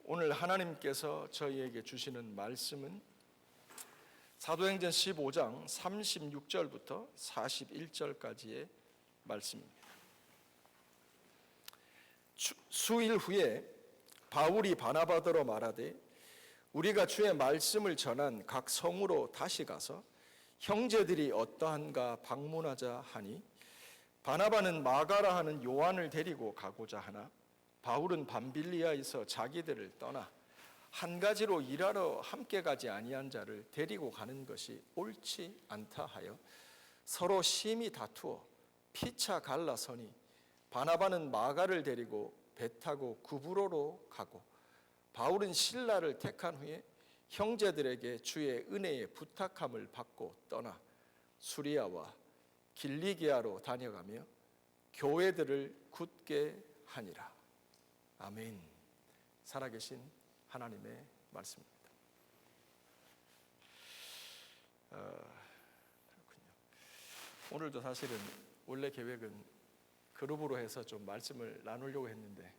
오늘 하나님께서 저희에게 주시는 말씀은 사도행전 15장 36절부터 41절까지의 말씀입니다. 수일 후에 바울이 바나바더러 말하되 우리가 주의 말씀을 전한 각 성으로 다시 가서 형제들이 어떠한가 방문하자 하니 바나바는 마가라 하는 요한을 데리고 가고자 하나 바울은 밤빌리아에서 자기들을 떠나 한 가지로 일하러 함께 가지 아니한 자를 데리고 가는 것이 옳지 않다 하여 서로 심히 다투어 피차 갈라서니 바나바는 마가를 데리고 배 타고 구브로로 가고 바울은 실라를 택한 후에 형제들에게 주의 은혜의 부탁함을 받고 떠나 수리아와 길리기아로 다녀가며 교회들을 굳게 하니라. 아멘. 살아계신 하나님의 말씀입니다. 그렇군요. 오늘도 사실은 원래 계획은 그룹으로 해서 좀 말씀을 나누려고 했는데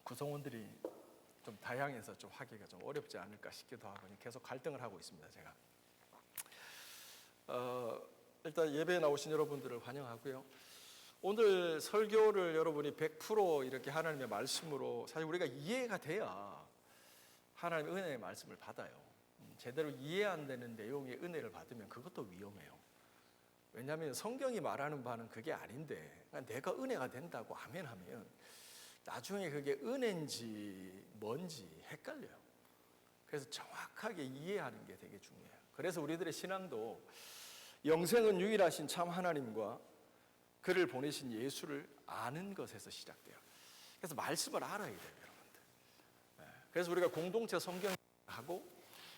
구성원들이 좀 다양해서 좀 하기가 좀 어렵지 않을까 싶기도 하고 계속 갈등을 하고 있습니다. 제가 일단 예배에 나오신 여러분들을 환영하고요. 오늘 설교를 여러분이 100% 이렇게 하나님의 말씀으로 사실 우리가 이해가 돼야 하나님의 은혜의 말씀을 받아요. 제대로 이해 안 되는 내용의 은혜를 받으면 그것도 위험해요. 왜냐하면 성경이 말하는 바는 그게 아닌데 내가 은혜가 된다고 아멘 하면 나중에 그게 은혜인지 뭔지 헷갈려요. 그래서 정확하게 이해하는 게 되게 중요해요. 그래서 우리들의 신앙도 영생은 유일하신 참 하나님과 그를 보내신 예수를 아는 것에서 시작돼요. 그래서 말씀을 알아야 돼요, 여러분들. 그래서 우리가 공동체 성경을 하고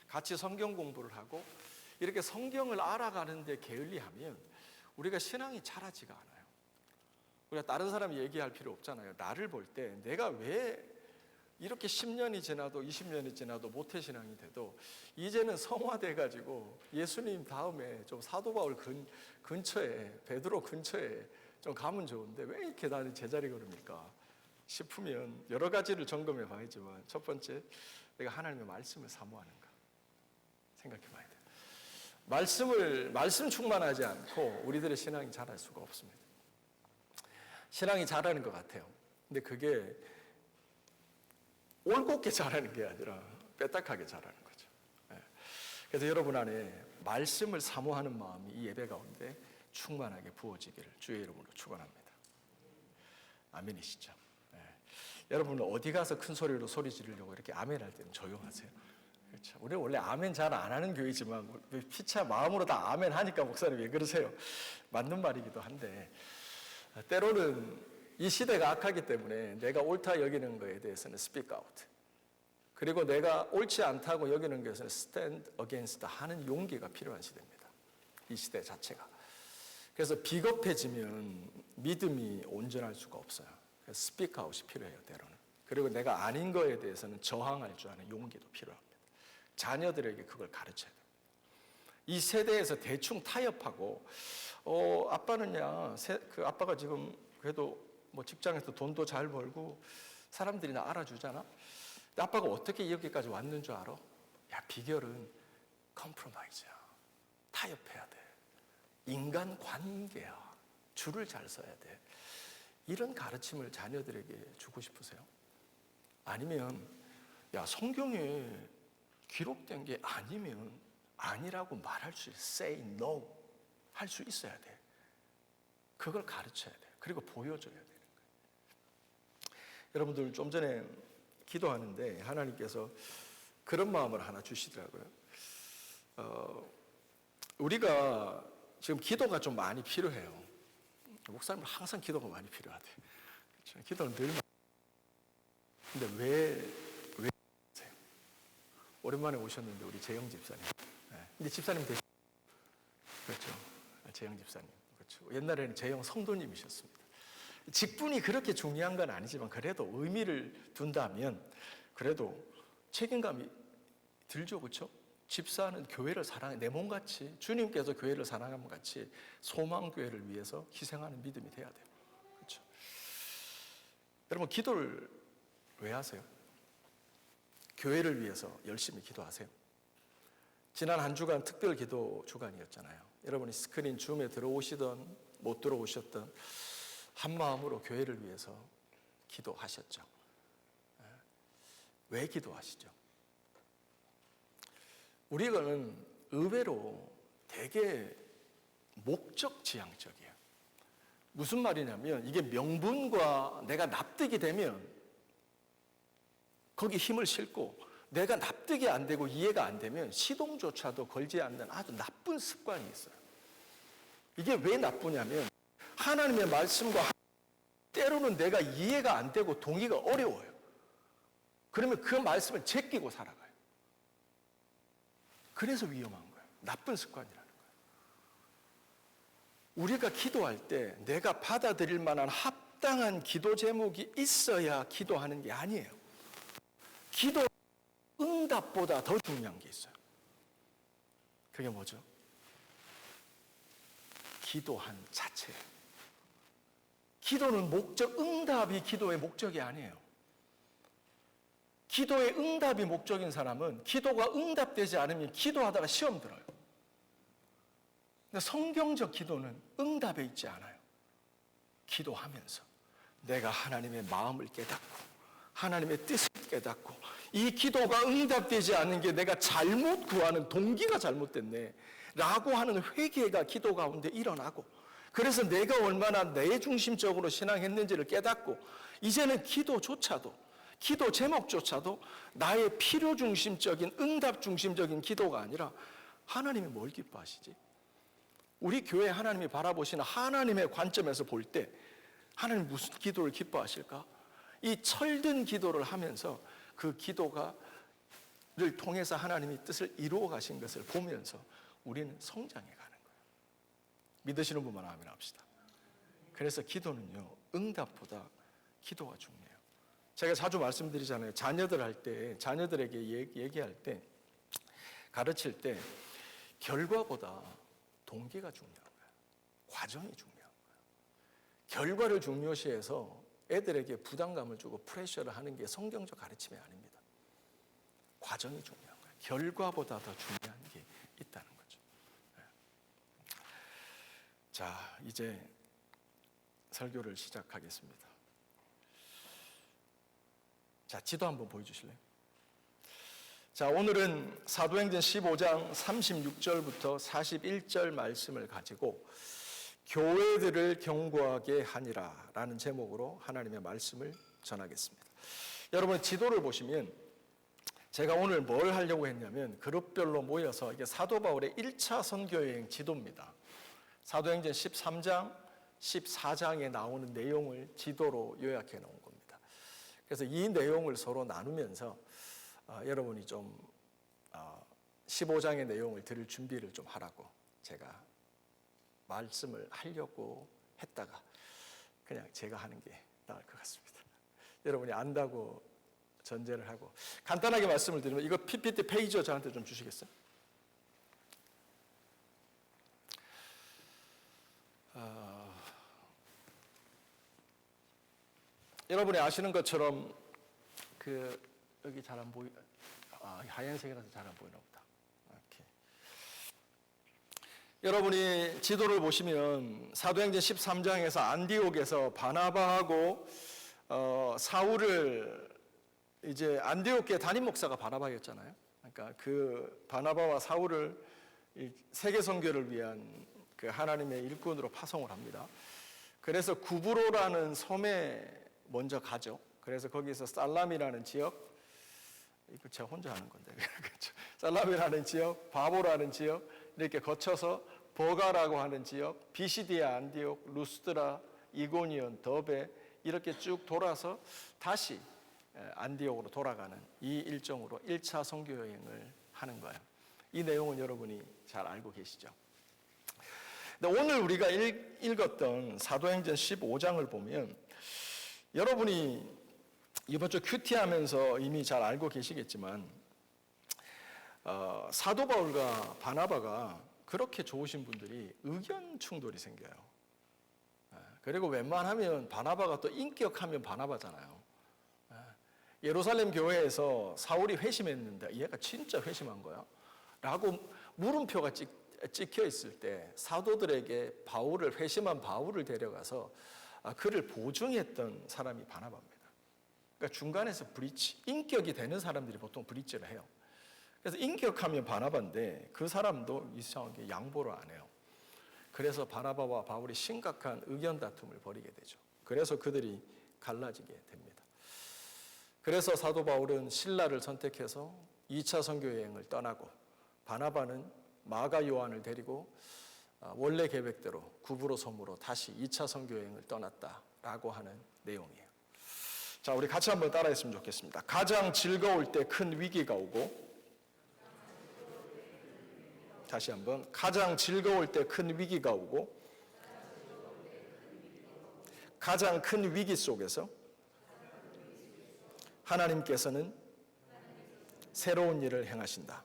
같이 성경 공부를 하고 이렇게 성경을 알아가는 데 게을리하면 우리가 신앙이 자라지가 않아요. 우리가 다른 사람 얘기할 필요 없잖아요. 나를 볼 때 내가 왜 이렇게 10년이 지나도 20년이 지나도 모태신앙이 돼도 이제는 성화돼가지고 예수님 다음에 좀 사도 바울 근처에 베드로 근처에 좀 가면 좋은데 왜 이렇게 나는 제자리 걸음일까 싶으면 여러 가지를 점검해 봐야지만 첫 번째 내가 하나님의 말씀을 사모하는가 생각해 봐야 돼요. 말씀 충만하지 않고 우리들의 신앙이 자랄 수가 없습니다. 신앙이 자라는 것 같아요. 근데 그게 올곧게 자라는 게 아니라 빼딱하게 자라는 거죠. 그래서 여러분 안에 말씀을 사모하는 마음이 이 예배 가운데 충만하게 부어지기를 주의 이름으로 축원합니다. 아멘이시죠? 여러분은 어디 가서 큰 소리로 소리 지르려고 이렇게 아멘 할 때는 조용하세요. 그렇죠. 우리 원래 아멘 잘 안 하는 교회지만 피차 마음으로 다 아멘 하니까 목사님 왜 그러세요? 맞는 말이기도 한데 때로는 이 시대가 악하기 때문에 내가 옳다 여기는 것에 대해서는 speak out. 그리고 내가 옳지 않다고 여기는 것에서는 stand against 하는 용기가 필요한 시대입니다. 이 시대 자체가. 그래서 비겁해지면 믿음이 온전할 수가 없어요. 그래서 speak out이 필요해요, 때로는. 그리고 내가 아닌 것에 대해서는 저항할 줄 아는 용기도 필요합니다. 자녀들에게 그걸 가르쳐야 돼요. 이 세대에서 대충 타협하고 아빠는야, 아빠가 지금 그래도 뭐 직장에서 돈도 잘 벌고 사람들이 나 알아주잖아. 근데 아빠가 어떻게 여기까지 왔는 줄 알아? 야, 비결은 컴프로마이즈야. 타협해야 돼. 인간관계야. 줄을 잘 서야 돼. 이런 가르침을 자녀들에게 주고 싶으세요? 아니면 야, 성경에 기록된 게 아니면 아니라고 말할 수 있어요. Say no 할 수 있어야 돼. 그걸 가르쳐야 돼요. 그리고 보여줘야 되는 거예요. 여러분들 좀 전에 기도하는데 하나님께서 그런 마음을 하나 주시더라고요. 우리가 지금 기도가 좀 많이 필요해요. 목사님은 항상 기도가 많이 필요하대. 그렇죠? 기도는 늘 많이. 근데 왜 하세요? 오랜만에 오셨는데 우리 재영 집사님. 근데 집사님 되시죠? 그렇죠. 재영 집사님. 그렇죠. 옛날에는 재영 성도님이셨습니다. 직분이 그렇게 중요한 건 아니지만 그래도 의미를 둔다면 그래도 책임감이 들죠. 그렇죠? 집사는 교회를 사랑해 내 몸같이 주님께서 교회를 사랑하는 것 같이 소망교회를 위해서 희생하는 믿음이 돼야 돼요. 그렇죠? 여러분 기도를 왜 하세요? 교회를 위해서 열심히 기도하세요. 지난 한 주간 특별 기도 주간이었잖아요. 여러분이 스크린 줌에 들어오시던 못 들어오셨던 한 마음으로 교회를 위해서 기도하셨죠. 왜 기도하시죠? 우리는 의외로 되게 목적지향적이에요. 무슨 말이냐면 이게 명분과 내가 납득이 되면 거기 힘을 싣고 내가 납득이 안 되고 이해가 안 되면 시동조차도 걸지 않는 아주 나쁜 습관이 있어요. 이게 왜 나쁘냐면 하나님의 말씀과 때로는 내가 이해가 안 되고 동의가 어려워요. 그러면 그 말씀을 제끼고 살아가요. 그래서 위험한 거예요. 나쁜 습관이라는 거예요. 우리가 기도할 때 내가 받아들일 만한 합당한 기도 제목이 있어야 기도하는 게 아니에요. 기도 응답보다 더 중요한 게 있어요. 그게 뭐죠? 기도한 자체예요. 기도는 목적, 응답이 기도의 목적이 아니에요. 기도의 응답이 목적인 사람은 기도가 응답되지 않으면 기도하다가 시험 들어요. 근데 성경적 기도는 응답에 있지 않아요. 기도하면서 내가 하나님의 마음을 깨닫고 하나님의 뜻을 깨닫고 이 기도가 응답되지 않는 게 내가 잘못 구하는 동기가 잘못됐네 라고 하는 회개가 기도 가운데 일어나고, 그래서 내가 얼마나 내 중심적으로 신앙했는지를 깨닫고 이제는 기도조차도, 기도 제목조차도 나의 필요 중심적인 응답 중심적인 기도가 아니라 하나님이 뭘 기뻐하시지? 우리 교회 하나님이 바라보시는 하나님의 관점에서 볼 때 하나님 무슨 기도를 기뻐하실까? 이 철든 기도를 하면서 그 기도를 통해서 하나님이 뜻을 이루어 가신 것을 보면서 우리는 성장해 가는 거예요. 믿으시는 분만 아멘 합시다. 그래서 기도는요, 응답보다 기도가 중요해요. 제가 자주 말씀드리잖아요. 자녀들에게 얘기할 때, 가르칠 때 결과보다 동기가 중요한 거예요. 과정이 중요한 거예요. 결과를 중요시해서 애들에게 부담감을 주고 프레셔를 하는 게 성경적 가르침이 아닙니다. 과정이 중요한 거예요. 결과보다 더 중요한 게 있다는 거죠. 자, 이제 설교를 시작하겠습니다. 자, 지도 한번 보여주실래요? 자, 오늘은 사도행전 15장 36절부터 41절 말씀을 가지고 교회들을 경고하게 하니라 라는 제목으로 하나님의 말씀을 전하겠습니다. 여러분, 지도를 보시면 제가 오늘 뭘 하려고 했냐면 그룹별로 모여서 이게 사도 바울의 1차 선교여행 지도입니다. 사도행전 13장, 14장에 나오는 내용을 지도로 요약해 놓은 겁니다. 그래서 이 내용을 서로 나누면서 여러분이 좀 15장의 내용을 들을 준비를 좀 하라고 제가 말씀을 하려고 했다가 그냥 제가 하는 게 나을 것 같습니다. 여러분이 안다고 전제를 하고 간단하게 말씀을 드리면, 이거 PPT 페이지 저한테 좀 주시겠어요? 여러분이 아시는 것처럼 여기 잘 안 보이, 하얀색이라서 잘 안 보이나 보다. 이렇게. 여러분이 지도를 보시면 사도행전 13장에서 안디옥에서 바나바하고 사울을, 이제 안디옥의 담임 목사가 바나바였잖아요. 그러니까 그 바나바와 사울을 세계 선교를 위한 그 하나님의 일꾼으로 파송을 합니다. 그래서 구브로라는 섬에 먼저 가죠. 그래서 거기서 살람이라는 지역, 이거 제가 혼자 하는 건데, 그렇죠. 살람이라는 지역, 바보라는 지역 이렇게 거쳐서 버가라고 하는 지역, 비시디아, 안디옥, 루스드라, 이고니온, 더베 이렇게 쭉 돌아서 다시 안디옥으로 돌아가는 이 일정으로 1차 선교 여행을 하는 거예요. 이 내용은 여러분이 잘 알고 계시죠. 근데 오늘 우리가 읽었던 사도행전 15장을 보면 여러분이 이번 주 큐티하면서 이미 잘 알고 계시겠지만 사도 바울과 바나바가 그렇게 좋으신 분들이 의견 충돌이 생겨요. 그리고 웬만하면 바나바가 또 인격하면 바나바잖아요. 예루살렘 교회에서 사울이 회심했는데 얘가 진짜 회심한 거야? 라고 물음표가 찍혀 있을 때 사도들에게 회심한 바울을 데려가서 그를 보증했던 사람이 바나바입니다. 그러니까 중간에서 인격이 되는 사람들이 보통 브릿지를 해요. 그래서 인격하면 바나바인데 그 사람도 이상하게 양보를 안 해요. 그래서 바나바와 바울이 심각한 의견 다툼을 벌이게 되죠. 그래서 그들이 갈라지게 됩니다. 그래서 사도 바울은 실라를 선택해서 2차 선교 여행을 떠나고 바나바는 마가 요한을 데리고 원래 계획대로 구브로 섬으로 다시 2차 선교 여행을 떠났다라고 하는 내용이에요. 자, 우리 같이 한번 따라했으면 좋겠습니다. 가장 즐거울 때 큰 위기가 오고, 다시 한번, 가장 즐거울 때 큰 위기가 오고, 가장 큰 위기 속에서 하나님께서는 새로운 일을 행하신다.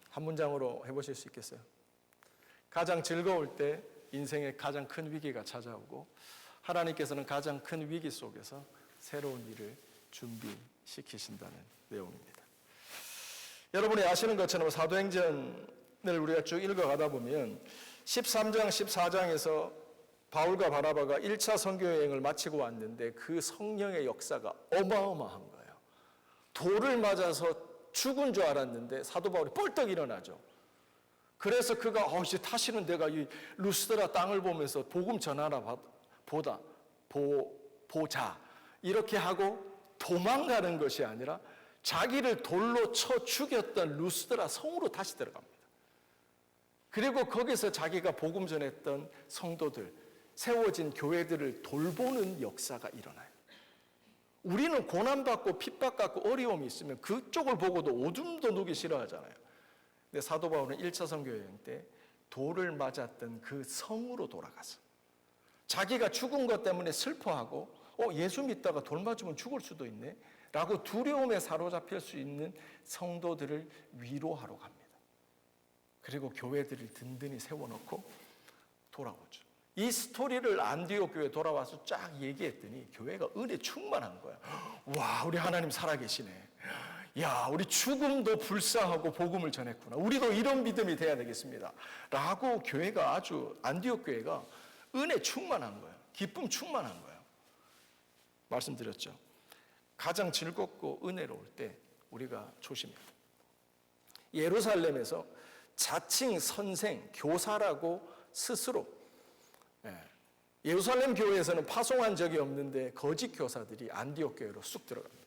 한 문장으로 해보실 수 있겠어요? 가장 즐거울 때 인생의 가장 큰 위기가 찾아오고 하나님께서는 가장 큰 위기 속에서 새로운 일을 준비시키신다는 내용입니다. 여러분이 아시는 것처럼 사도행전을 우리가 쭉 읽어가다 보면 13장, 14장에서 바울과 바나바가 1차 선교 여행을 마치고 왔는데 그 성령의 역사가 어마어마한 거예요. 돌을 맞아서 죽은 줄 알았는데 사도 바울이 뻘떡 일어나죠. 그래서 그가 이제 다시는 내가 이 루스드라 땅을 보면서 복음 전하나 보자 이렇게 하고 도망가는 것이 아니라 자기를 돌로 쳐 죽였던 루스드라 성으로 다시 들어갑니다. 그리고 거기서 자기가 복음 전했던 성도들, 세워진 교회들을 돌보는 역사가 일어나요. 우리는 고난받고 핍박받고 어려움이 있으면 그쪽을 보고도 오줌도 누기 싫어하잖아요. 근데 사도 바울은 1차 선교 여행 때 돌을 맞았던 그 성으로 돌아가서 자기가 죽은 것 때문에 슬퍼하고 예수 믿다가 돌 맞으면 죽을 수도 있네 라고 두려움에 사로잡힐 수 있는 성도들을 위로하러 갑니다. 그리고 교회들을 든든히 세워놓고 돌아오죠. 이 스토리를 안디옥 교회에 돌아와서 쫙 얘기했더니 교회가 은혜 충만한 거야. 와, 우리 하나님 살아계시네. 야, 우리 죽음도 불사하고 복음을 전했구나. 우리도 이런 믿음이 돼야 되겠습니다. 라고 교회가 안디옥 교회가 은혜 충만한 거예요. 기쁨 충만한 거예요. 말씀드렸죠. 가장 즐겁고 은혜로울 때 우리가 조심해야 돼요. 예루살렘에서 자칭 선생, 교사라고 스스로 예루살렘 교회에서는 파송한 적이 없는데 거짓 교사들이 안디옥 교회로 쑥 들어갑니다.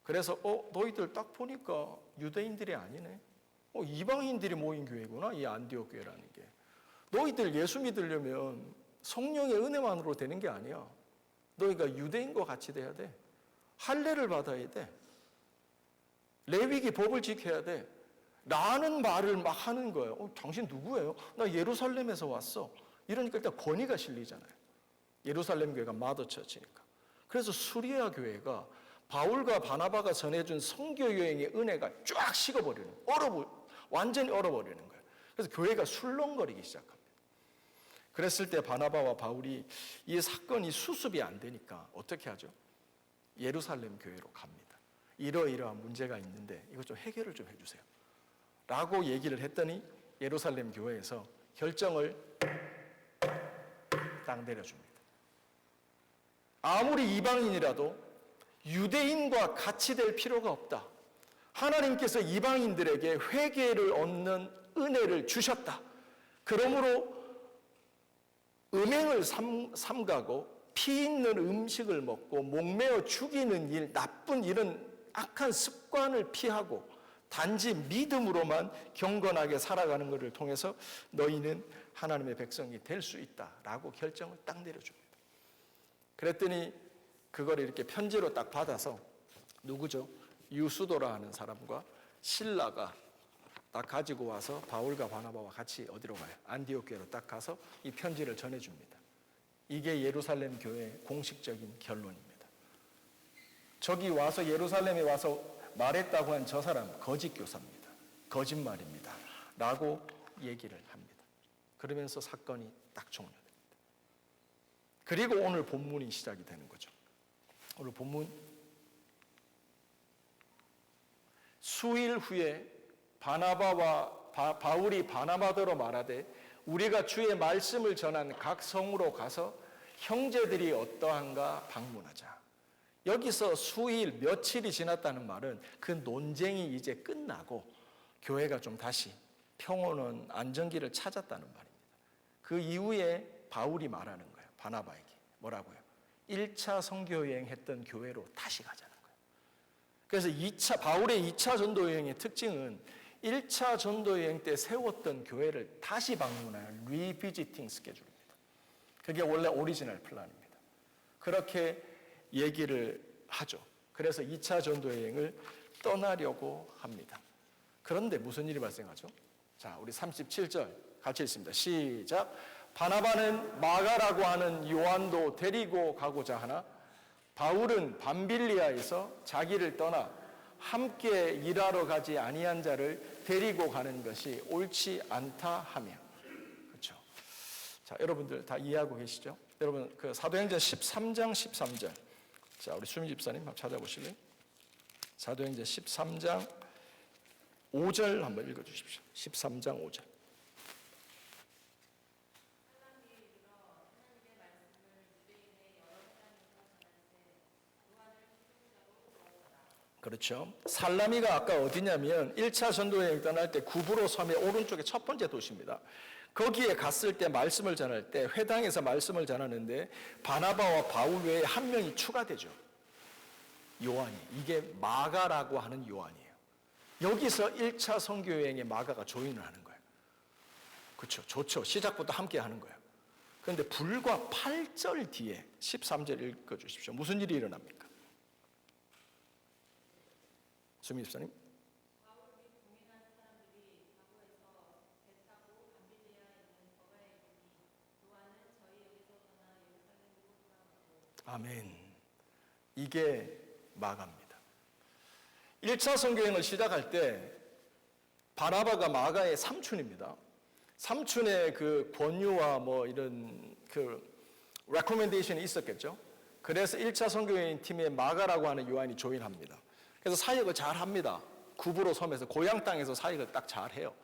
그래서 너희들 딱 보니까 유대인들이 아니네. 이방인들이 모인 교회구나, 이 안디옥 교회라는 게. 너희들 예수 믿으려면 성령의 은혜만으로 되는 게 아니야. 너희가 유대인과 같이 돼야 돼. 할례를 받아야 돼. 레위기 법을 지켜야 돼. 라는 말을 막 하는 거예요. 당신 누구예요? 나 예루살렘에서 왔어. 이러니까 일단 권위가 실리잖아요. 예루살렘 교회가 마더처치니까. 그래서 수리아 교회가 바울과 바나바가 전해준 선교 여행의 은혜가 쫙 식어버리는 거예요. 완전히 얼어버리는 거예요. 그래서 교회가 술렁거리기 시작합니다. 그랬을 때 바나바와 바울이 이 사건이 수습이 안 되니까 어떻게 하죠? 예루살렘 교회로 갑니다. 이러이러한 문제가 있는데 이거 좀 해결을 좀 해주세요. 라고 얘기를 했더니 예루살렘 교회에서 결정을 딱 내려줍니다. 아무리 이방인이라도 유대인과 같이 될 필요가 없다. 하나님께서 이방인들에게 회개를 얻는 은혜를 주셨다. 그러므로 음행을 삼가고 피 있는 음식을 먹고 목매어 죽이는 일, 나쁜 이런 악한 습관을 피하고 단지 믿음으로만 경건하게 살아가는 것을 통해서 너희는 하나님의 백성이 될 수 있다라고 결정을 딱 내려줍니다. 그랬더니 그걸 이렇게 편지로 딱 받아서 누구죠? 유수도라 하는 사람과 실라가 딱 가지고 와서 바울과 바나바와 같이 어디로 가요? 안디옥 교회로 딱 가서 이 편지를 전해줍니다. 이게 예루살렘 교회의 공식적인 결론입니다. 저기 와서 예루살렘에 와서 말했다고 한 저 사람 거짓 교사입니다. 거짓말입니다. 라고 얘기를 합니다. 그러면서 사건이 딱 종료됩니다. 그리고 오늘 본문이 시작이 되는 거죠. 오늘 본문 수일 후에 바울이 바나바더러 말하되 우리가 주의 말씀을 전한 각 성으로 가서 형제들이 어떠한가 방문하자. 여기서 수일 며칠이 지났다는 말은 그 논쟁이 이제 끝나고 교회가 좀 다시 평온한 안정기를 찾았다는 말입니다. 그 이후에 바울이 말하는 거예요. 바나바에게 뭐라고요? 1차 선교여행 했던 교회로 다시 가자는 거예요. 그래서 바울의 2차 전도여행의 특징은 1차 전도여행 때 세웠던 교회를 다시 방문하는 리비지팅 스케줄입니다. 그게 원래 오리지널 플랜입니다. 그렇게 얘기를 하죠. 그래서 2차 전도여행을 떠나려고 합니다. 그런데 무슨 일이 발생하죠? 자, 우리 37절 같이 읽습니다. 시작. 바나바는 마가라고 하는 요한도 데리고 가고자 하나 바울은 밤빌리아에서 자기를 떠나 함께 일하러 가지 아니한 자를 데리고 가는 것이 옳지 않다 하며. 그렇죠. 자, 여러분들 다 이해하고 계시죠? 여러분 그 사도행전 13장 13절. 자, 우리 수미 집사님 한번 찾아보실래요? 사도행전 13장 5절 한번 읽어 주십시오. 13장 5절. 그렇죠. 살라미가 아까 어디냐면 1차 전도여행 떠날 때 구브로 섬의 오른쪽에 첫 번째 도시입니다. 거기에 갔을 때 말씀을 전할 때 회당에서 말씀을 전하는데 바나바와 바울 외에 한 명이 추가되죠. 요한이. 이게 마가라고 하는 요한이에요. 여기서 1차 선교여행에 마가가 조인을 하는 거예요. 그렇죠. 좋죠. 시작부터 함께 하는 거예요. 그런데 불과 8절 뒤에 13절 읽어주십시오. 무슨 일이 일어납니까? 수미 집사님. 아멘. 이게 마가입니다. 1차 선교여행을 시작할 때 바나바가 마가의 삼촌입니다. 삼촌의 그 권유와 뭐 이런 그 레코멘데이션이 있었겠죠. 그래서 1차 선교여행 팀에 마가라고 하는 요한이 조인합니다. 그래서 사역을 잘 합니다. 구브로 섬에서 고향 땅에서 사역을 딱 잘 해요.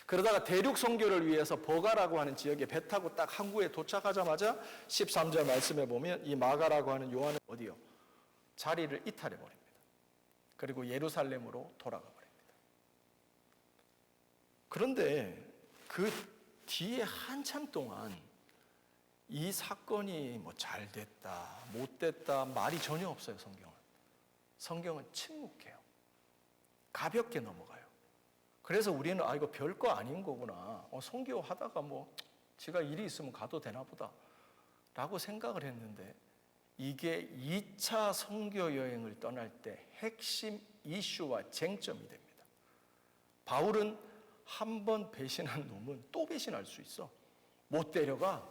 그러다가 대륙 선교를 위해서 버가라고 하는 지역에 배 타고 딱 항구에 도착하자마자 13절 말씀에 보면 이 마가라고 하는 요한은 어디요? 자리를 이탈해 버립니다. 그리고 예루살렘으로 돌아가 버립니다. 그런데 그 뒤에 한참 동안 이 사건이 뭐 잘 됐다, 못 됐다 말이 전혀 없어요. 성경은 침묵해요. 가볍게 넘어가요. 그래서 우리는 이거 별거 아닌 거구나. 선교하다가 뭐 지가 일이 있으면 가도 되나 보다 라고 생각을 했는데 이게 2차 선교 여행을 떠날 때 핵심 이슈와 쟁점이 됩니다. 바울은 한 번 배신한 놈은 또 배신할 수 있어. 못 데려가.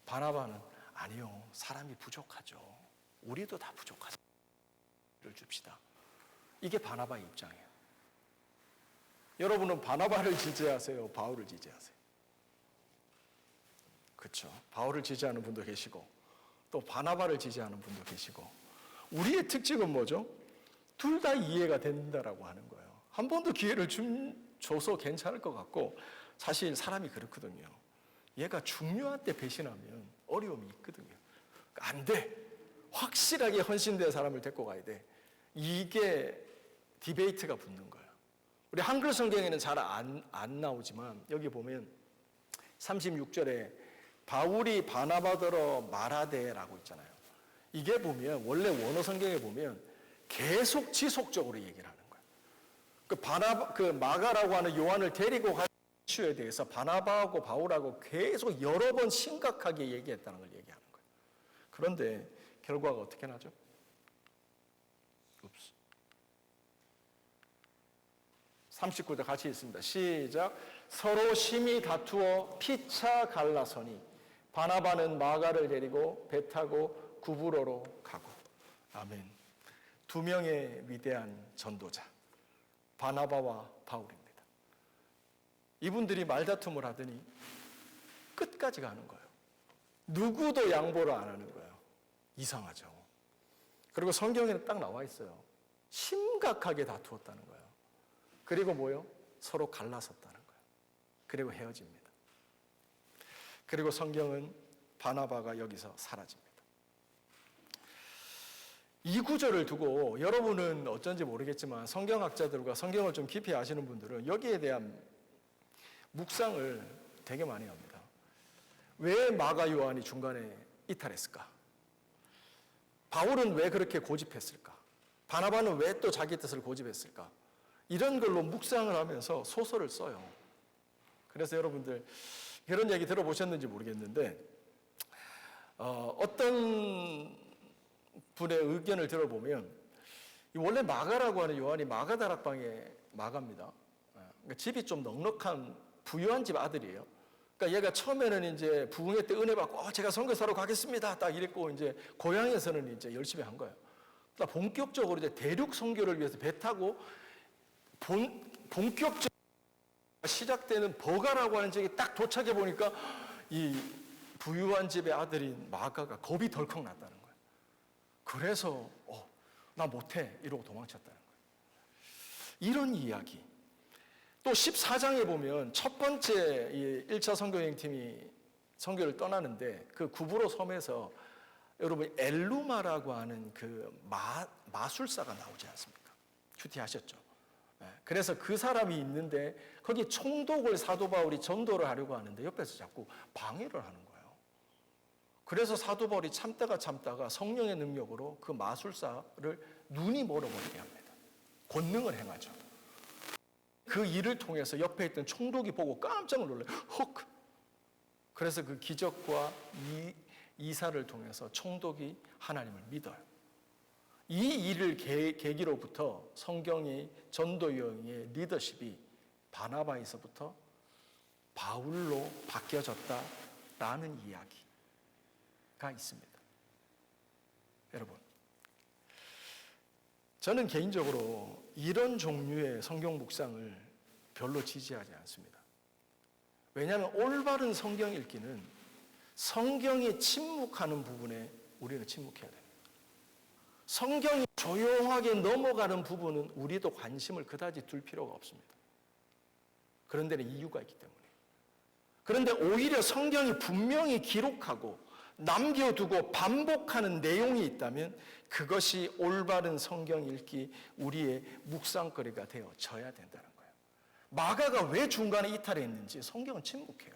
바나바는 아니요. 사람이 부족하죠. 우리도 다 부족하죠. 를 줍시다. 이게 바나바의 입장이에요. 여러분은 바나바를 지지하세요? 바울을 지지하세요? 그렇죠. 바울을 지지하는 분도 계시고 또 바나바를 지지하는 분도 계시고 우리의 특징은 뭐죠? 둘 다 이해가 된다라고 하는 거예요. 한 번 더 기회를 줘서 괜찮을 것 같고 사실 사람이 그렇거든요. 얘가 중요한 때 배신하면 어려움이 있거든요. 안 돼. 확실하게 헌신된 사람을 데리고 가야 돼. 이게 디베이트가 붙는 거예요. 우리 한글 성경에는 잘 안 나오지만 여기 보면 36절에 바울이 바나바더러 말하되라고 있잖아요. 이게 보면 원래 원어 성경에 보면 계속 지속적으로 얘기를 하는 거예요. 그 마가라고 하는 요한을 데리고 간 이슈에 대해서 바나바하고 바울하고 계속 여러 번 심각하게 얘기했다는 걸 얘기하는 거예요. 그런데 결과가 어떻게 나죠? 39절 같이 읽습니다. 시작. 서로 심히 다투어 피차 갈라서니 바나바는 마가를 데리고 배 타고 구브로로 가고. 아멘. 두 명의 위대한 전도자 바나바와 바울입니다. 이분들이 말다툼을 하더니 끝까지 가는 거예요. 누구도 양보를 안 하는 거예요. 이상하죠. 그리고 성경에는 딱 나와 있어요. 심각하게 다투었다는 거예요. 그리고 뭐요? 서로 갈라섰다는 거예요. 그리고 헤어집니다. 그리고 성경은 바나바가 여기서 사라집니다. 이 구절을 두고 여러분은 어쩐지 모르겠지만 성경학자들과 성경을 좀 깊이 아시는 분들은 여기에 대한 묵상을 되게 많이 합니다. 왜 마가 요한이 중간에 이탈했을까? 바울은 왜 그렇게 고집했을까? 바나바는 왜 또 자기 뜻을 고집했을까? 이런 걸로 묵상을 하면서 소설을 써요. 그래서 여러분들 이런 얘기 들어보셨는지 모르겠는데 어떤 분의 의견을 들어보면 원래 마가라고 하는 요한이 마가 다락방의 마가입니다. 그러니까 집이 좀 넉넉한 부유한 집 아들이에요. 그러니까 얘가 처음에는 이제 부흥회 때 은혜 받고 제가 선교사로 가겠습니다 딱 이랬고 이제 고향에서는 이제 열심히 한 거예요. 그러니까 본격적으로 이제 대륙 선교를 위해서 배 타고 본격적으로 시작되는 버가라고 하는 지역에 딱 도착해 보니까 이 부유한 집의 아들인 마가가 겁이 덜컥 났다는 거예요. 그래서 나 못해 이러고 도망쳤다는 거예요. 이런 이야기. 또 14장에 보면 첫 번째 1차 선교여행팀이 선교를 떠나는데 그 구브로 섬에서 여러분 엘루마라고 하는 그 마술사가 나오지 않습니까? 큐티하셨죠? 그래서 그 사람이 있는데 거기 총독을 사도 바울이 전도를 하려고 하는데 옆에서 자꾸 방해를 하는 거예요. 그래서 사도 바울이 참다가 성령의 능력으로 그 마술사를 눈이 멀어버리게 합니다. 권능을 행하죠. 그 일을 통해서 옆에 있던 총독이 보고 깜짝 놀라요. 헉! 그래서 그 기적과 이사를 통해서 총독이 하나님을 믿어요. 이 일을 계기로부터 성경이 전도여행의 리더십이 바나바에서부터 바울로 바뀌어졌다라는 이야기가 있습니다. 여러분, 저는 개인적으로 이런 종류의 성경 묵상을 별로 지지하지 않습니다. 왜냐하면 올바른 성경 읽기는 성경이 침묵하는 부분에 우리는 침묵해야 됩니다. 성경이 조용하게 넘어가는 부분은 우리도 관심을 그다지 둘 필요가 없습니다. 그런 데는 이유가 있기 때문에. 그런데 오히려 성경이 분명히 기록하고 남겨두고 반복하는 내용이 있다면 그것이 올바른 성경 읽기 우리의 묵상거리가 되어져야 된다는 거예요. 마가가 왜 중간에 이탈했는지 성경은 침묵해요.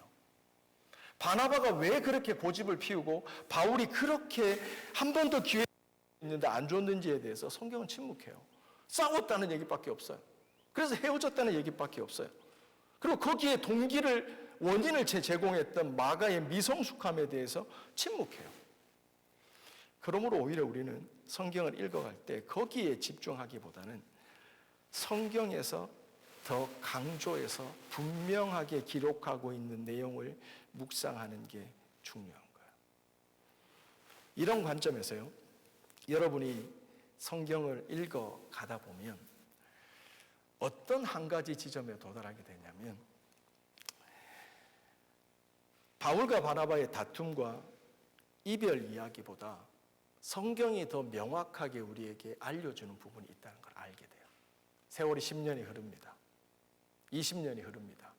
바나바가 왜 그렇게 고집을 피우고 바울이 그렇게 한 번 더 기회 있는데 안 줬는지에 대해서 성경은 침묵해요. 싸웠다는 얘기밖에 없어요. 그래서 헤어졌다는 얘기밖에 없어요. 그리고 거기에 원인을 제공했던 마가의 미성숙함에 대해서 침묵해요. 그러므로 오히려 우리는 성경을 읽어갈 때 거기에 집중하기보다는 성경에서 더 강조해서 분명하게 기록하고 있는 내용을 묵상하는 게 중요한 거예요. 이런 관점에서요, 여러분이 성경을 읽어가다 보면 어떤 한 가지 지점에 도달하게 되냐면 바울과 바나바의 다툼과 이별 이야기보다 성경이 더 명확하게 우리에게 알려주는 부분이 있다는 걸 알게 돼요. 세월이 10년이 흐릅니다. 20년이 흐릅니다.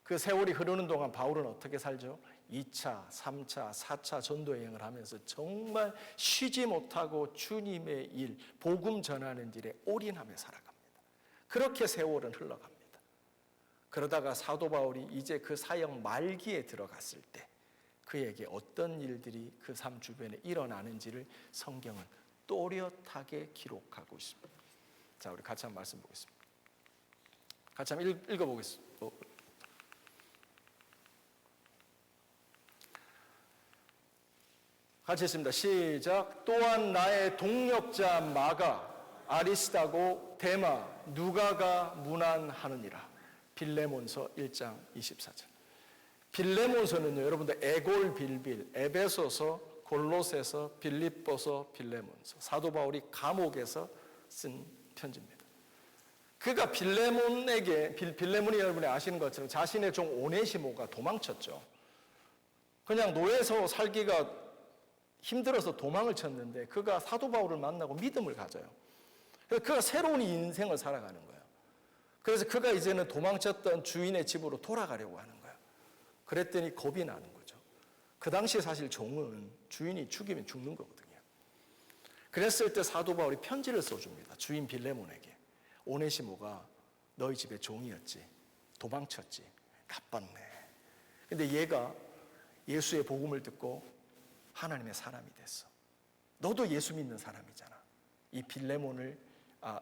그 세월이 흐르는 동안 바울은 어떻게 살죠? 2차, 3차, 4차 전도여행을 하면서 정말 쉬지 못하고 주님의 일, 복음 전하는 일에 올인하며 살아갑니다. 그렇게 세월은 흘러갑니다. 그러다가 사도 바울이 이제 그 사역 말기에 들어갔을 때 그에게 어떤 일들이 그 삶 주변에 일어나는지를 성경은 또렷하게 기록하고 있습니다. 자, 우리 같이 한번 말씀 보겠습니다. 같이 한번 읽어보겠습니다. 같이 했습니다. 시작. 또한 나의 동역자 마가, 아리스다고, 데마, 누가가 문안하느니라. 빌레몬서 1장 24절. 빌레몬서는요, 여러분들 에골 빌빌, 에베소서, 골로새서, 빌립보서, 빌레몬서, 사도 바울이 감옥에서 쓴 편지입니다. 그가 빌레몬이 여러분이 아시는 것처럼 자신의 종 오네시모가 도망쳤죠. 그냥 노예서 살기가 힘들어서 도망을 쳤는데 그가 사도 바울을 만나고 믿음을 가져요. 그래서 그가 새로운 인생을 살아가는 거예요. 그래서 그가 이제는 도망쳤던 주인의 집으로 돌아가려고 하는 거예요. 그랬더니 겁이 나는 거죠. 그 당시에 사실 종은 주인이 죽이면 죽는 거거든요. 그랬을 때 사도 바울이 편지를 써줍니다. 주인 빌레몬에게. 오네시모가 너희 집의 종이었지. 도망쳤지. 나빴네. 근데 얘가 예수의 복음을 듣고 하나님의 사람이 됐어. 너도 예수 믿는 사람이잖아. 이 빌레몬을,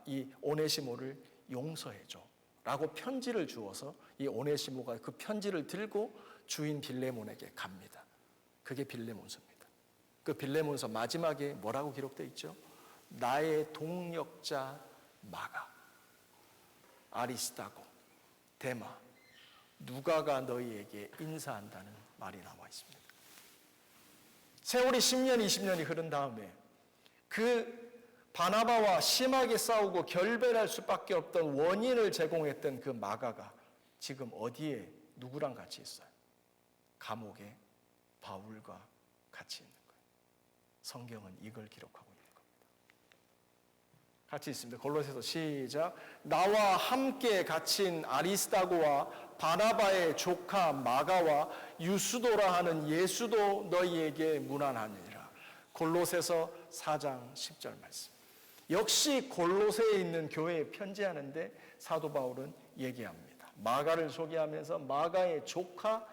이 오네시모를 용서해줘. 라고 편지를 주어서 이 오네시모가 그 편지를 들고 주인 빌레몬에게 갑니다. 그게 빌레몬서입니다. 그 빌레몬서 마지막에 뭐라고 기록되어 있죠? 나의 동역자 마가, 아리스다고, 데마, 누가가 너희에게 인사한다는 말이 나와 있습니다. 세월이 10년, 20년이 흐른 다음에 그 바나바와 심하게 싸우고 결별할 수밖에 없던 원인을 제공했던 그 마가가 지금 어디에 누구랑 같이 있어요? 감옥에 바울과 같이 있는 거예요. 성경은 이걸 기록하고 있는 겁니다. 같이 있습니다. 골로새서 시작. 나와 함께 갇힌 아리스다고와 바나바의 조카 마가와 유수도라 하는 예수도 너희에게 문안하니라. 골로새서 4장 10절 말씀. 역시 골로새에 있는 교회에 편지하는데 사도 바울은 얘기합니다. 마가를 소개하면서 마가의 조카,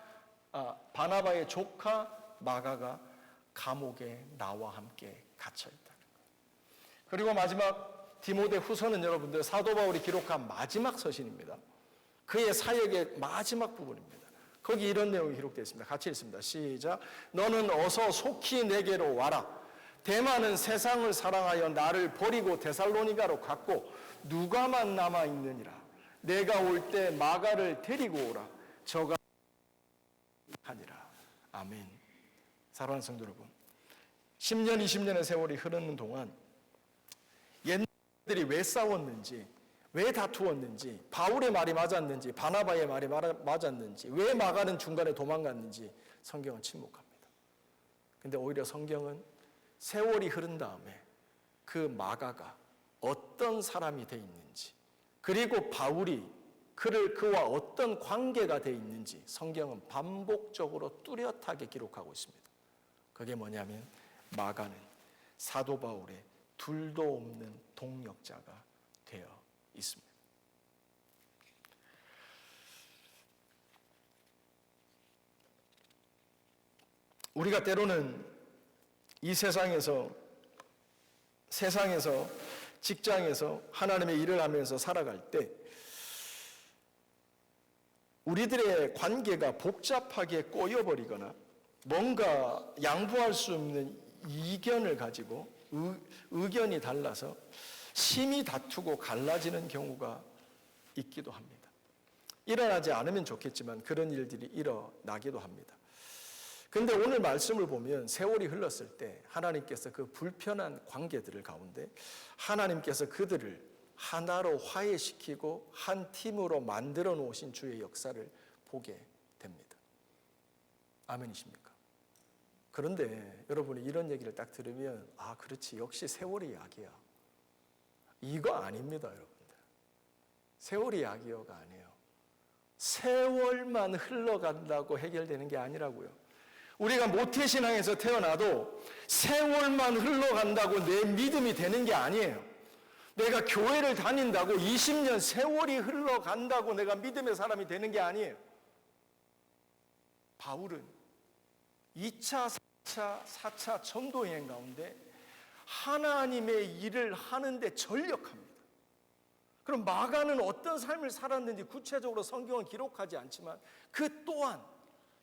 바나바의 조카 마가가 감옥에 나와 함께 갇혀 있다는 거예요. 그리고 마지막 디모데 후서는 여러분들 사도 바울이 기록한 마지막 서신입니다. 그의 사역의 마지막 부분입니다. 거기 이런 내용이 기록되어 있습니다. 같이 읽습니다. 시작. 너는 어서 속히 내게로 와라. 데마는 세상을 사랑하여 나를 버리고 데살로니가로 갔고 누가만 남아있느니라. 내가 올 때 마가를 데리고 오라. 저가 하니라. 아멘. 사랑하는 성도 여러분, 10년, 20년의 세월이 흐르는 동안 옛날들이 왜 싸웠는지, 왜 다투었는지, 바울의 말이 맞았는지, 바나바의 말이 맞았는지, 왜 마가는 중간에 도망갔는지 성경은 침묵합니다. 근데 오히려 성경은 세월이 흐른 다음에 그 마가가 어떤 사람이 돼 있는지, 그리고 바울이 그와 어떤 관계가 돼 있는지 성경은 반복적으로 뚜렷하게 기록하고 있습니다. 그게 뭐냐면 마가는 사도 바울의 둘도 없는 동역자가 되어 있습니다. 우리가 때로는 이 세상에서, 직장에서 하나님의 일을 하면서 살아갈 때 우리들의 관계가 복잡하게 꼬여버리거나 뭔가 양보할 수 없는 이견을 가지고 의견이 달라서 심히 다투고 갈라지는 경우가 있기도 합니다. 일어나지 않으면 좋겠지만 그런 일들이 일어나기도 합니다. 그런데 오늘 말씀을 보면 세월이 흘렀을 때 하나님께서 그 불편한 관계들을 가운데 하나님께서 그들을 하나로 화해시키고 한 팀으로 만들어 놓으신 주의 역사를 보게 됩니다. 아멘이십니까? 그런데 여러분이 이런 얘기를 딱 들으면 그렇지, 역시 세월이 약이야. 이거 아닙니다, 여러분들. 세월이 약이요가 아니에요. 세월만 흘러간다고 해결되는 게 아니라고요. 우리가 모태신앙에서 태어나도 세월만 흘러간다고 내 믿음이 되는 게 아니에요. 내가 교회를 다닌다고 20년 세월이 흘러간다고 내가 믿음의 사람이 되는 게 아니에요. 바울은 2차, 3차, 4차 전도여행 가운데 하나님의 일을 하는데 전력합니다. 그럼 마가는 어떤 삶을 살았는지 구체적으로 성경은 기록하지 않지만 그 또한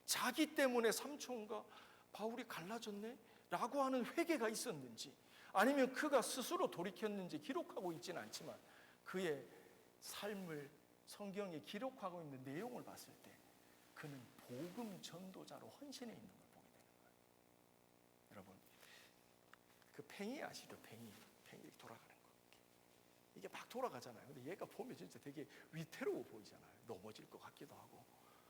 자기 때문에 삼촌과 바울이 갈라졌네? 라고 하는 회개가 있었는지 아니면 그가 스스로 돌이켰는지 기록하고 있지는 않지만 그의 삶을 성경에 기록하고 있는 내용을 봤을 때 그는 복음 전도자로 헌신해 있는 걸 보게 되는 거예요. 여러분, 그 팽이 아시죠? 팽이 돌아가는 거. 이게 막 돌아가잖아요. 근데 얘가 보면 진짜 되게 위태로워 보이잖아요. 넘어질 것 같기도 하고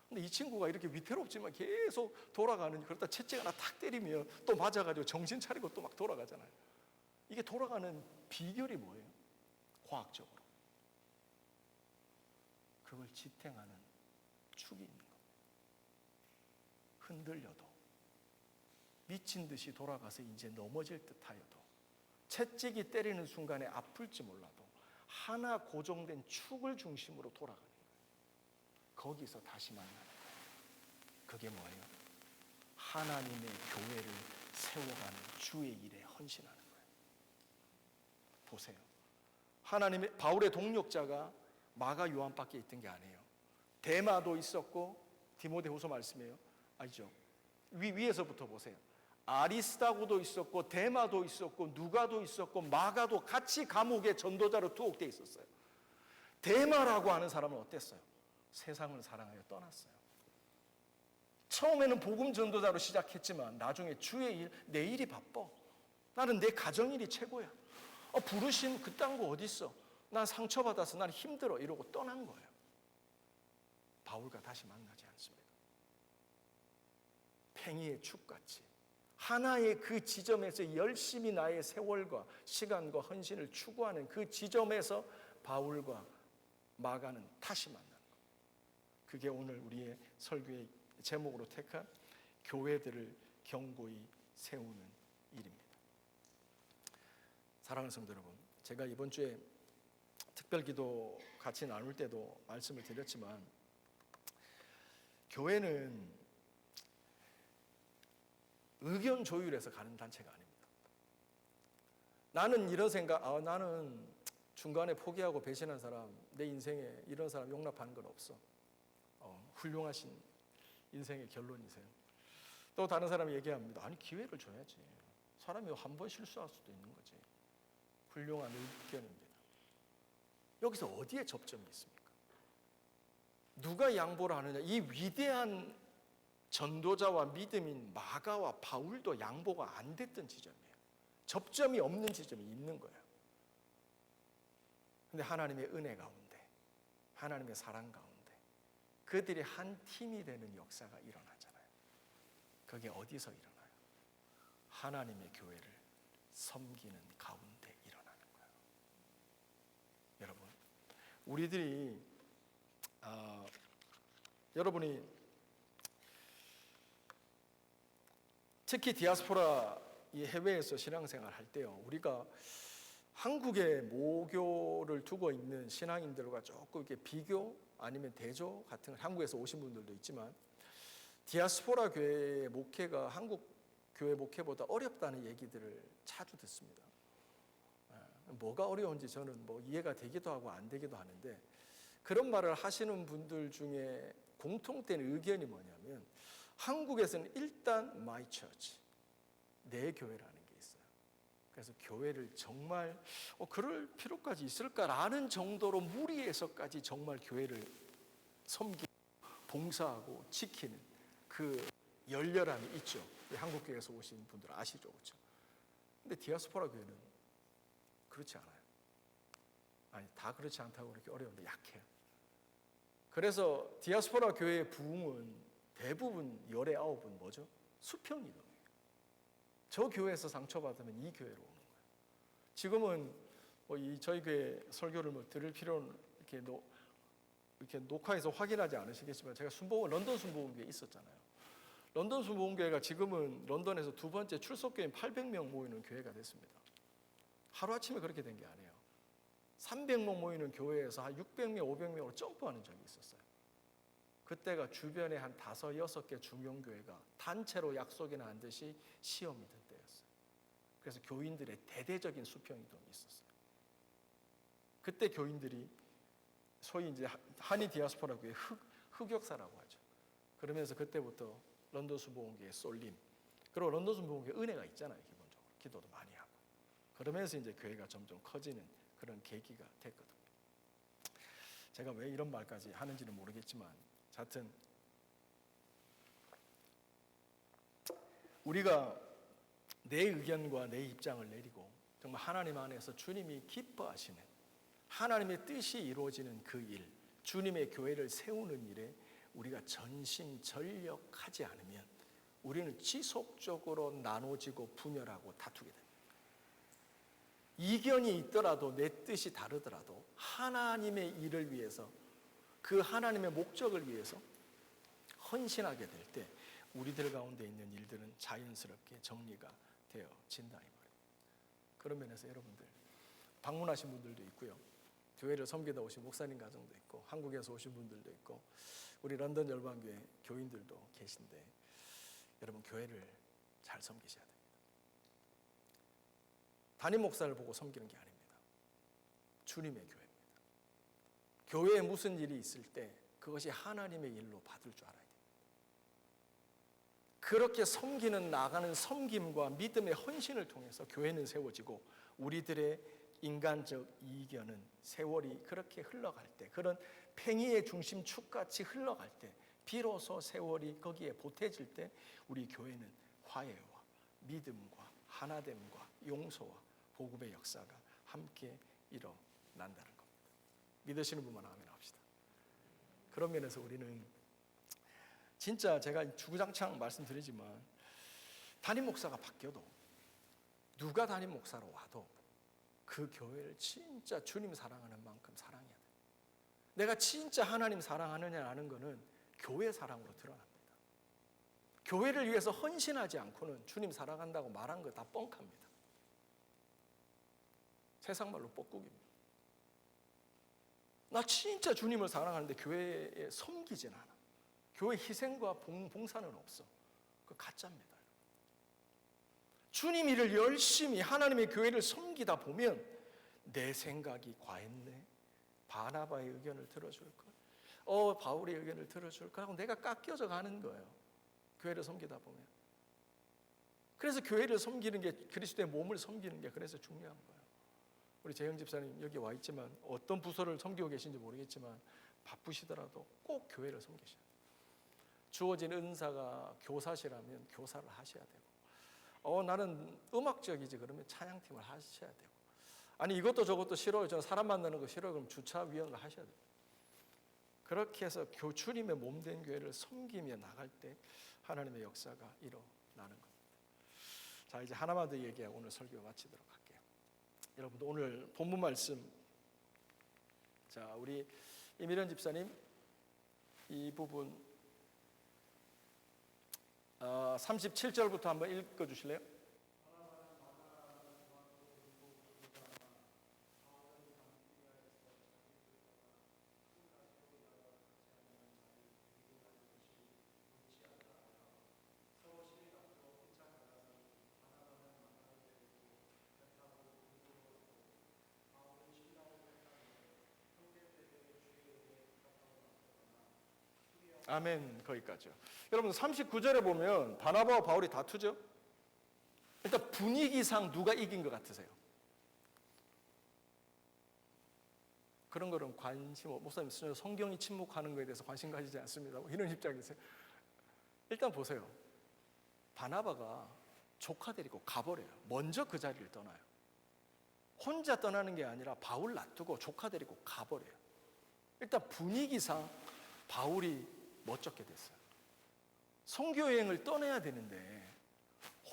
근데 이 친구가 이렇게 위태롭지만 계속 돌아가는, 그러다 채찍 하나 탁 때리면 또 맞아가지고 정신 차리고 또 막 돌아가잖아요. 이게 돌아가는 비결이 뭐예요? 과학적으로 그걸 지탱하는 축이 있는 겁니다. 흔들려도, 미친 듯이 돌아가서 이제 넘어질 듯 하여도, 채찍이 때리는 순간에 아플지 몰라도 하나 고정된 축을 중심으로 돌아가는 거예요. 거기서 다시 만나는 거예요. 그게 뭐예요? 하나님의 교회를 세워가는 주의 일에 헌신하는 거예요. 보세요. 하나님의, 바울의 동력자가 마가 요한밖에 있던 게 아니에요. 데마도 있었고, 디모데후서 말씀이에요. 아니죠? 위에서부터 보세요. 아리스다고도 있었고, 데마도 있었고, 누가도 있었고, 마가도 같이 감옥에 전도자로 투옥되어 있었어요. 데마라고 하는 사람은 어땠어요? 세상을 사랑하여 떠났어요. 처음에는 복음 전도자로 시작했지만 나중에 주의 일, 내 일이 바빠. 나는 내 가정일이 최고야. 부르심 그딴 거 어딨어? 난 상처받아서 난 힘들어 이러고 떠난 거예요. 바울과 다시 만나지 않습니다. 팽이의 축같이 하나의 그 지점에서 열심히 나의 세월과 시간과 헌신을 추구하는 그 지점에서 바울과 마가는 다시 만나는 거예요. 그게 오늘 우리의 설교의 제목으로 택한 교회들을 견고히 세우는 일입니다. 사랑하는 성도 여러분, 제가 이번 주에 특별기도 같이 나눌 때도 말씀을 드렸지만, 교회는 의견 조율해서 가는 단체가 아닙니다. 나는 이런 생각, 나는 중간에 포기하고 배신한 사람, 내 인생에 이런 사람 용납하는 건 없어. 훌륭하신 인생의 결론이세요. 또 다른 사람이 얘기합니다. 아니, 기회를 줘야지. 사람이 한 번 실수할 수도 있는 거지. 훌륭한 의견입니다. 여기서 어디에 접점이 있습니까? 누가 양보를 하느냐? 이 위대한 전도자와 믿음인 마가와 바울도 양보가 안 됐던 지점이에요. 접점이 없는 지점이 있는 거예요. 근데 하나님의 은혜 가운데, 하나님의 사랑 가운데 그들이 한 팀이 되는 역사가 일어나잖아요. 그게 어디서 일어나요? 하나님의 교회를 섬기는 가운데 일어나는 거예요. 여러분, 우리들이 여러분이 특히 디아스포라 이 해외에서 신앙생활 할 때요, 우리가 한국의 모교를 두고 있는 신앙인들과 조금 이렇게 비교 아니면 대조 같은 걸, 한국에서 오신 분들도 있지만 디아스포라 교회의 목회가 한국 교회 목회보다 어렵다는 얘기들을 자주 듣습니다. 뭐가 어려운지 저는 뭐 이해가 되기도 하고 안 되기도 하는데, 그런 말을 하시는 분들 중에 공통된 의견이 뭐냐면, 한국에서는 일단 my church, 내 교회라는 게 있어요. 그래서 교회를 정말 그럴 필요까지 있을까라는 정도로 무리해서까지 정말 교회를 섬기고 봉사하고 지키는 그 열렬함이 있죠. 한국 교회에서 오신 분들 아시죠, 그렇죠? 근데 디아스포라 교회는 그렇지 않아요. 아니, 다 그렇지 않다고 그렇게 어려운데 약해요. 그래서 디아스포라 교회의 부흥은 대부분 열의 9은 뭐죠? 수평이동이에요. 저 교회에서 상처받으면 이 교회로 오는 거예요. 지금은 저희 교회 설교를 들을 필요는 이렇게 녹화해서 확인하지 않으시겠지만, 제가 런던 순복음교회에 있었잖아요. 런던 순복음교회가 지금은 런던에서 두 번째 출석교인 800명 모이는 교회가 됐습니다. 하루아침에 그렇게 된 게 아니에요. 300명 모이는 교회에서 한 600명, 500명으로 점프하는 적이 있었어요. 그때가 주변에 한 5, 6개 중용교회가 단체로 약속이나 한 듯이 시험이 든 때였어요. 그래서 교인들의 대대적인 수평이동이 있었어요. 그때 교인들이 소위 이제 한인 디아스포라 교회 흑역사라고 하죠. 그러면서 그때부터 런던 순복음교회 쏠림, 그리고 런던 순복음교회 은혜가 있잖아요. 기본적으로 기도도 많이 하고, 그러면서 이제 교회가 점점 커지는 그런 계기가 됐거든요. 제가 왜 이런 말까지 하는지는 모르겠지만, 하여튼 우리가 내 의견과 내 입장을 내리고 정말 하나님 안에서 주님이 기뻐하시는 하나님의 뜻이 이루어지는 그 일, 주님의 교회를 세우는 일에 우리가 전심전력하지 않으면 우리는 지속적으로 나눠지고 분열하고 다투게 됩니다. 이견이 있더라도 내 뜻이 다르더라도 하나님의 일을 위해서, 그 하나님의 목적을 위해서 헌신하게 될 때 우리들 가운데 있는 일들은 자연스럽게 정리가 되어진다 이 말입니다. 그런 면에서 여러분들 방문하신 분들도 있고요, 교회를 섬기다 오신 목사님 가정도 있고, 한국에서 오신 분들도 있고, 우리 런던 열방교회 교인들도 계신데, 여러분 교회를 잘 섬기셔야 됩니다. 담임 목사를 보고 섬기는 게 아닙니다. 주님의 교회입니다. 교회에 무슨 일이 있을 때 그것이 하나님의 일로 받을 줄 알아야 됩니다. 그렇게 섬기는 나가는 섬김과 믿음의 헌신을 통해서 교회는 세워지고, 우리들의 인간적 이견은 세월이 그렇게 흘러갈 때, 그런 팽이의 중심축같이 흘러갈 때, 비로소 세월이 거기에 보태질 때 우리 교회는 화해와 믿음과 하나됨과 용서와 복음의 역사가 함께 일어난다는 겁니다. 믿으시는 분만 아멘 합시다. 그런 면에서 우리는 진짜 제가 주구장창 말씀드리지만, 담임 목사가 바뀌어도, 누가 담임 목사로 와도 그 교회를 진짜 주님 사랑하는 만큼 사랑해야 돼요. 내가 진짜 하나님 사랑하느냐 하는 것은 교회 사랑으로 드러납니다. 교회를 위해서 헌신하지 않고는 주님 사랑한다고 말한 거 다 뻥합니다. 세상 말로 뻐꾸기입니다. 나 진짜 주님을 사랑하는데 교회에 섬기진 않아. 교회 희생과 봉사는 없어. 그거 가짜입니다. 주님 일을 열심히 하나님의 교회를 섬기다 보면 내 생각이 과했네, 바나바의 의견을 들어줄 걸, 바울의 의견을 들어줄 걸 하고 내가 깎여져 가는 거예요. 교회를 섬기다 보면. 그래서 교회를 섬기는 게, 그리스도의 몸을 섬기는 게 그래서 중요한 거예요. 우리 재영 집사님 여기 와 있지만, 어떤 부서를 섬기고 계신지 모르겠지만 바쁘시더라도 꼭 교회를 섬기셔야 돼요. 주어진 은사가 교사시라면 교사를 하셔야 되고, 나는 음악적이지 그러면 찬양팀을 하셔야 되고, 아니 이것도 저것도 싫어요, 저는 사람 만나는 거 싫어요, 그럼 주차위원을 하셔야 돼요. 그렇게 해서 주님의 몸된 교회를 섬기며 나갈 때 하나님의 역사가 일어나는 겁니다. 자, 이제 하나만 더 얘기하고 오늘 설교 마치도록 할게요. 여러분, 오늘 본문 말씀, 자, 우리 이미련 집사님 이 부분 37절부터 한번 읽어주실래요? 아멘. 거기까지요. 여러분 39절에 보면 바나바와 바울이 다투죠. 일단 분위기상 누가 이긴 것 같으세요? 그런 거는 관심 없고, 목사님 성경이 침묵하는 거에 대해서 관심 가지지 않습니다, 이런 입장이세요. 일단 보세요. 바나바가 조카 데리고 가버려요. 먼저 그 자리를 떠나요. 혼자 떠나는 게 아니라 바울 놔두고 조카 데리고 가버려요. 일단 분위기상 바울이 멋쩍게 됐어요. 선교여행을 떠나야 되는데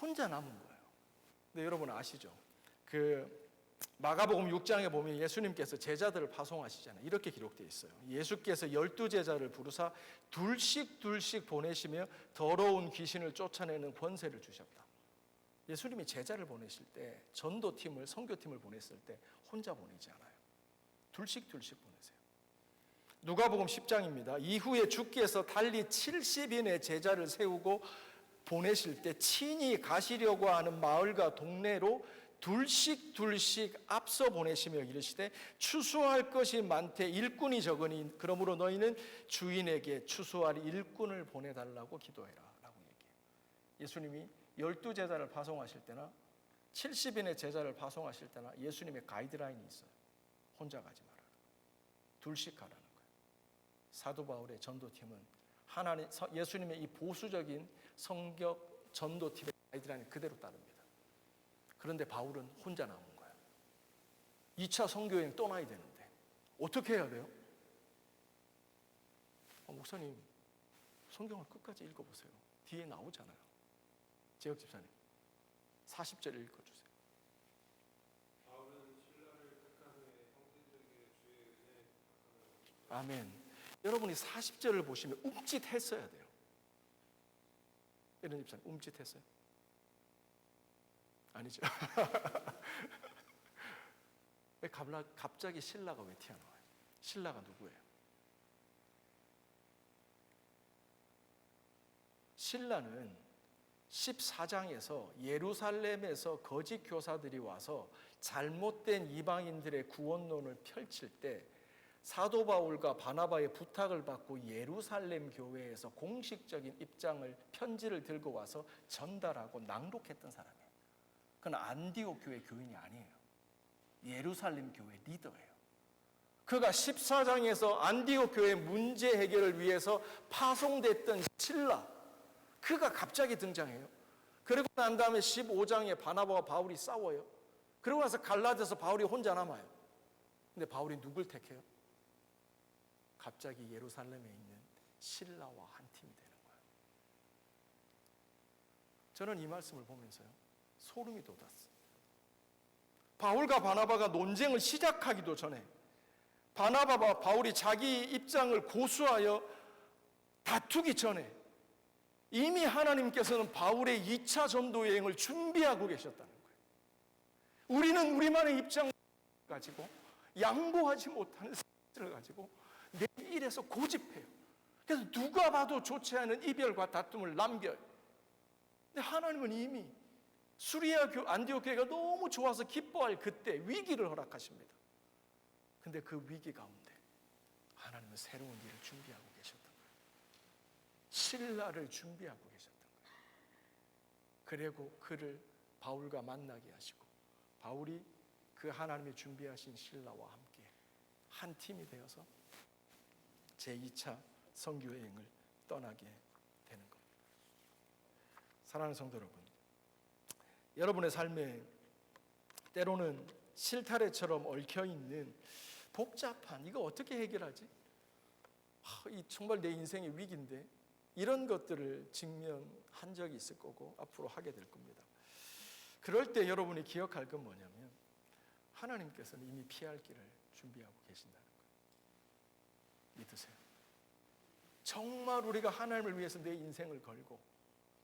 혼자 남은 거예요. 근데 여러분 아시죠? 마가복음 6장에 보면 예수님께서 제자들을 파송하시잖아요. 이렇게 기록되어 있어요. 예수께서 12제자를 부르사 둘씩 보내시며 더러운 귀신을 쫓아내는 권세를 주셨다. 예수님이 제자를 보내실 때, 전도팀을, 선교팀을 보냈을 때 혼자 보내지 않아요. 둘씩 보내세요. 누가복음 10장입니다. 이후에 주께서 달리 70인의 제자를 세우고 보내실 때 친히 가시려고 하는 마을과 동네로 둘씩 앞서 보내시며 이르시되 추수할 것이 많되 일꾼이 적으니 그러므로 너희는 주인에게 추수할 일꾼을 보내달라고 기도해라 라고 얘기해요. 예수님이 12제자를 파송하실 때나 70인의 제자를 파송하실 때나 예수님의 가이드라인이 있어요. 혼자 가지 말아라. 둘씩 가라는 거예요. 사도 바울의 전도팀은 예수님의 이 보수적인 성격 전도팀의 가이드라인을 그대로 따릅니다. 그런데 바울은 혼자 나온 거예요. 2차 선교여행 떠나야 되는데 어떻게 해야 돼요? 목사님, 성경을 끝까지 읽어보세요. 뒤에 나오잖아요. 재혁 집사님 40절 읽어주세요. 아멘. 여러분이 40절을 보시면 움찔했어야 돼요. 이런 집사님 움찔했어요? 아니죠. 왜 갑자기 신라가 왜 튀어나와요? 신라가 누구예요? 신라는 14장에서 예루살렘에서 거짓 교사들이 와서 잘못된 이방인들의 구원론을 펼칠 때 사도 바울과 바나바의 부탁을 받고 예루살렘 교회에서 공식적인 입장을 편지를 들고 와서 전달하고 낭독했던 사람이에요. 그건 안디옥 교회 교인이 아니에요. 예루살렘 교회 리더예요. 그가 14장에서 안디옥 교회 문제 해결을 위해서 파송됐던 신라, 그가 갑자기 등장해요. 그리고 난 다음에 15장에 바나바와 바울이 싸워요. 그러고 나서 갈라디아서 바울이 혼자 남아요. 근데 바울이 누굴 택해요? 갑자기 예루살렘에 있는 신라와 한 팀이 되는 거예요. 저는 이 말씀을 보면서요, 소름이 돋았어요. 바울과 바나바가 논쟁을 시작하기도 전에 바나바와 바울이 자기 입장을 고수하여 다투기 전에 이미 하나님께서는 바울의 2차 전도 여행을 준비하고 계셨다는 거예요. 우리는 우리만의 입장을 가지고 양보하지 못하는 사실을 가지고 내 일에서 고집해요. 그래서 누가 봐도 좋지 않은 이별과 다툼을 남겨요. 근데 하나님은 이미 수리아 안디옥 교회가 너무 좋아서 기뻐할 그때 위기를 허락하십니다. 근데 그 위기 가운데 하나님은 새로운 일을 준비하고 계셨던 거예요. 신라를 준비하고 계셨던 거예요. 그리고 그를 바울과 만나게 하시고 바울이 그 하나님이 준비하신 신라와 함께 한 팀이 되어서 제2차 선교 여행을 떠나게 되는 겁니다. 사랑하는 성도 여러분, 여러분의 삶에 때로는 실타래처럼 얽혀있는 복잡한, 이거 어떻게 해결하지? 이 정말 내 인생의 위기인데, 이런 것들을 직면한 적이 있을 거고 앞으로 하게 될 겁니다. 그럴 때 여러분이 기억할 건 뭐냐면 하나님께서는 이미 피할 길을 준비하고 계신다는 거예요. 믿으세요. 정말 우리가 하나님을 위해서 내 인생을 걸고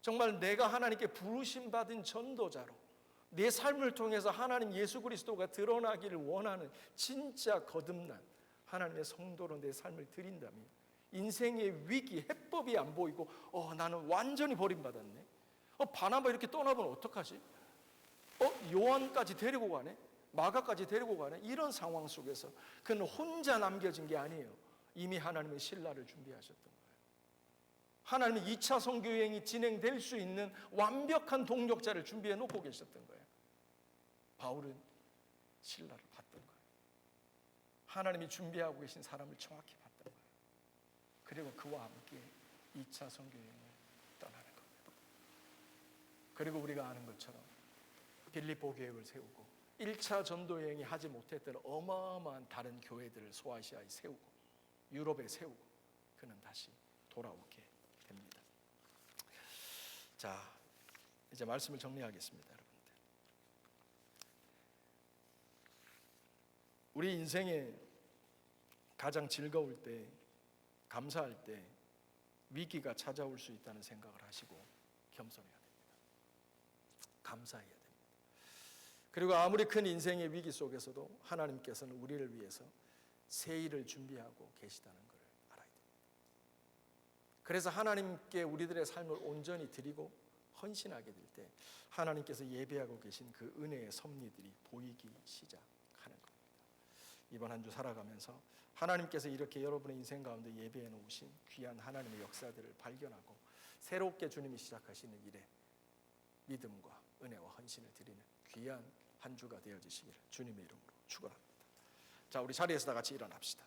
정말 내가 하나님께 부르심 받은 전도자로 내 삶을 통해서 하나님 예수 그리스도가 드러나기를 원하는 진짜 거듭난 하나님의 성도로 내 삶을 드린다면 인생의 위기, 해법이 안 보이고 나는 완전히 버림받았네. 바나바 이렇게 떠나보면 어떡하지? 요한까지 데리고 가네? 마가까지 데리고 가네? 이런 상황 속에서 그는 혼자 남겨진 게 아니에요. 이미 하나님은 신라를 준비하셨던 거예요. 하나님은 2차 선교 여행이 진행될 수 있는 완벽한 동력자를 준비해 놓고 계셨던 거예요. 바울은 신라를 봤던 거예요. 하나님이 준비하고 계신 사람을 정확히 봤던 거예요. 그리고 그와 함께 2차 선교 여행을 떠나는 겁니다. 그리고 우리가 아는 것처럼 빌립보 계획을 세우고 1차 전도 여행이 하지 못했던 어마어마한 다른 교회들을 소아시아에 세우고 유럽에 세우고 그는 다시 돌아오게 됩니다. 자, 이제 말씀을 정리하겠습니다, 여러분들. 우리 인생에 가장 즐거울 때, 감사할 때 위기가 찾아올 수 있다는 생각을 하시고 겸손해야 됩니다. 감사해야 됩니다. 그리고 아무리 큰 인생의 위기 속에서도 하나님께서는 우리를 위해서 새 일을 준비하고 계시다는 것을 알아야 됩니다. 그래서 하나님께 우리들의 삶을 온전히 드리고 헌신하게 될 때 하나님께서 예배하고 계신 그 은혜의 섭리들이 보이기 시작하는 겁니다. 이번 한 주 살아가면서 하나님께서 이렇게 여러분의 인생 가운데 예배해 놓으신 귀한 하나님의 역사들을 발견하고 새롭게 주님이 시작하시는 일에 믿음과 은혜와 헌신을 드리는 귀한 한 주가 되어지시기를 주님의 이름으로 축원합니다. 자, 우리 자리에서 다 같이 일어납시다.